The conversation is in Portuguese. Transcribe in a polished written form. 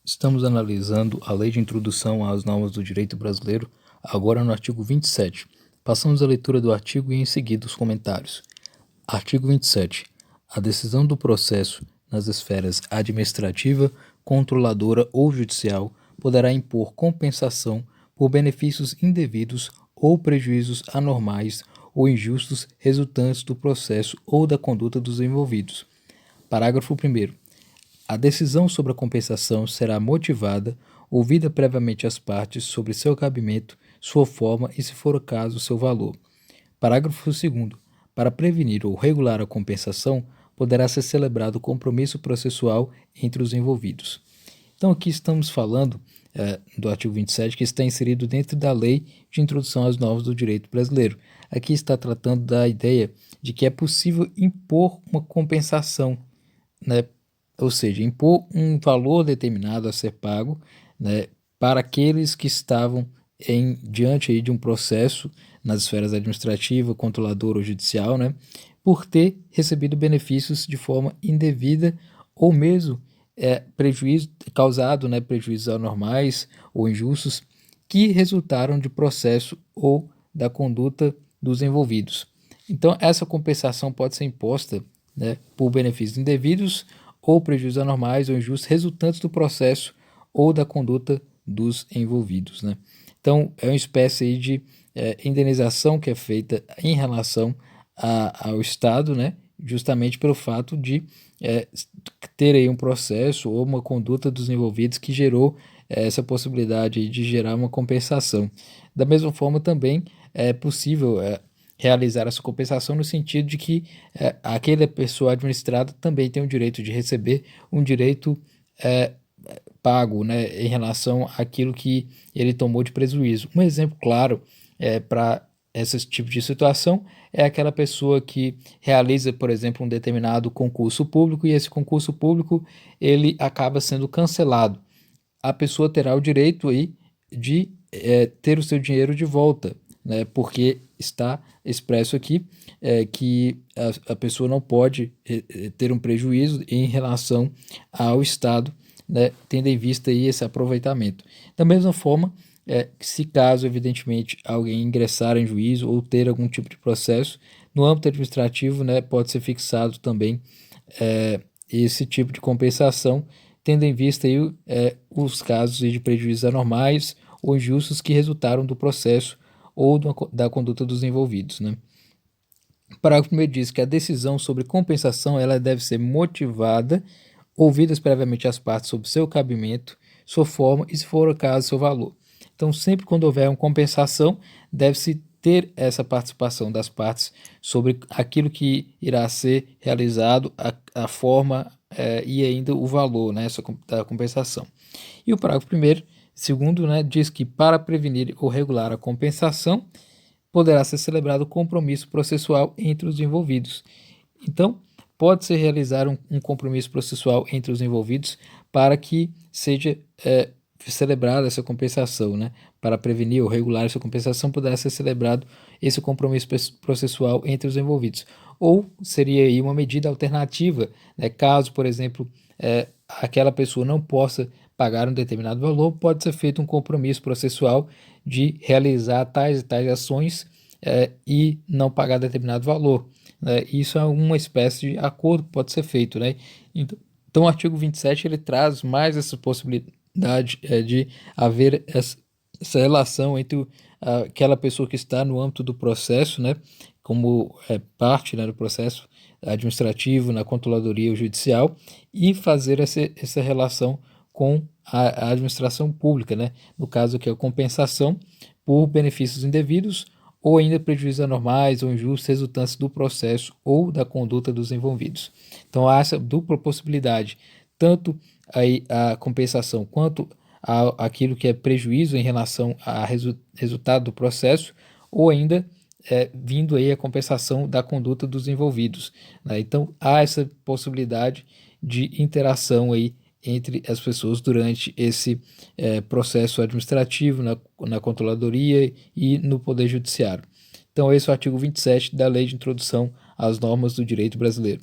Estamos analisando a Lei de Introdução às Normas do Direito Brasileiro, agora no artigo 27. Passamos a leitura do artigo e em seguida os comentários. Artigo 27. A decisão do processo nas esferas administrativa, controladora ou judicial poderá impor compensação por benefícios indevidos ou prejuízos anormais ou injustos resultantes do processo ou da conduta dos envolvidos. Parágrafo 1º. A decisão sobre a compensação será motivada, ouvida previamente as partes sobre seu cabimento, sua forma e, se for o caso, seu valor. Parágrafo 2º. Para prevenir ou regular a compensação, poderá ser celebrado compromisso processual entre os envolvidos. Então, aqui estamos falando do artigo 27, que está inserido dentro da Lei de Introdução às Normas do Direito Brasileiro. Aqui está tratando da ideia de que é possível impor uma compensação, né? Ou seja, impor um valor determinado a ser pago, né, para aqueles que estavam diante aí de um processo nas esferas administrativa, controladora ou judicial, né, por ter recebido benefícios de forma indevida ou mesmo prejuízo causado, né, prejuízos anormais ou injustos que resultaram de processo ou da conduta dos envolvidos. Então, essa compensação pode ser imposta, né, por benefícios indevidos ou prejuízos anormais ou injustos resultantes do processo ou da conduta dos envolvidos, né? Então, é uma espécie aí de indenização que é feita em relação ao Estado, né? Justamente pelo fato de ter aí um processo ou uma conduta dos envolvidos que gerou essa possibilidade aí de gerar uma compensação. Da mesma forma, também é possível realizar essa compensação no sentido de que aquela pessoa administrada também tem o direito de receber um direito pago, né, em relação àquilo que ele tomou de prejuízo. Um exemplo claro para esse tipo de situação é aquela pessoa que realiza, por exemplo, um determinado concurso público e esse concurso público ele acaba sendo cancelado. A pessoa terá o direito aí de ter o seu dinheiro de volta, né, porque está expresso aqui que a pessoa não pode ter um prejuízo em relação ao Estado, né, tendo em vista aí esse aproveitamento. Da mesma forma, se caso, evidentemente, alguém ingressar em juízo ou ter algum tipo de processo, no âmbito administrativo, né, pode ser fixado também esse tipo de compensação, tendo em vista aí, os casos de prejuízos anormais ou injustos que resultaram do processo ou da conduta dos envolvidos, né? O parágrafo 1º diz que a decisão sobre compensação ela deve ser motivada, ouvidas previamente as partes sobre seu cabimento, sua forma e, se for o caso, seu valor. Então, sempre quando houver uma compensação, deve-se ter essa participação das partes sobre aquilo que irá ser realizado, a forma e ainda o valor, né, da compensação. E o parágrafo 2º, né, diz que para prevenir ou regular a compensação, poderá ser celebrado compromisso processual entre os envolvidos. Então, pode-se realizar um compromisso processual entre os envolvidos para que seja celebrada essa compensação, né? Para prevenir ou regular essa compensação, poderá ser celebrado esse compromisso processual entre os envolvidos. Ou seria aí uma medida alternativa, né? Caso, por exemplo, aquela pessoa não possa pagar um determinado valor, pode ser feito um compromisso processual de realizar tais e tais ações e não pagar determinado valor. Isso é uma espécie de acordo que pode ser feito, né? Então o artigo 27 ele traz mais essa possibilidade de haver essa relação entre aquela pessoa que está no âmbito do processo, né, como parte, né, do processo administrativo, na controladoria ou judicial, e fazer essa relação com a administração pública, né, no caso que é a compensação por benefícios indevidos ou ainda prejuízos anormais ou injustos resultantes do processo ou da conduta dos envolvidos. Então há essa dupla possibilidade, tanto aí a compensação quanto aquilo que é prejuízo em relação ao resultado do processo, ou ainda vindo aí a compensação da conduta dos envolvidos, né? Então há essa possibilidade de interação aí entre as pessoas durante esse processo administrativo, na controladoria e no Poder Judiciário. Então, esse é o artigo 27 da Lei de Introdução às Normas do Direito Brasileiro.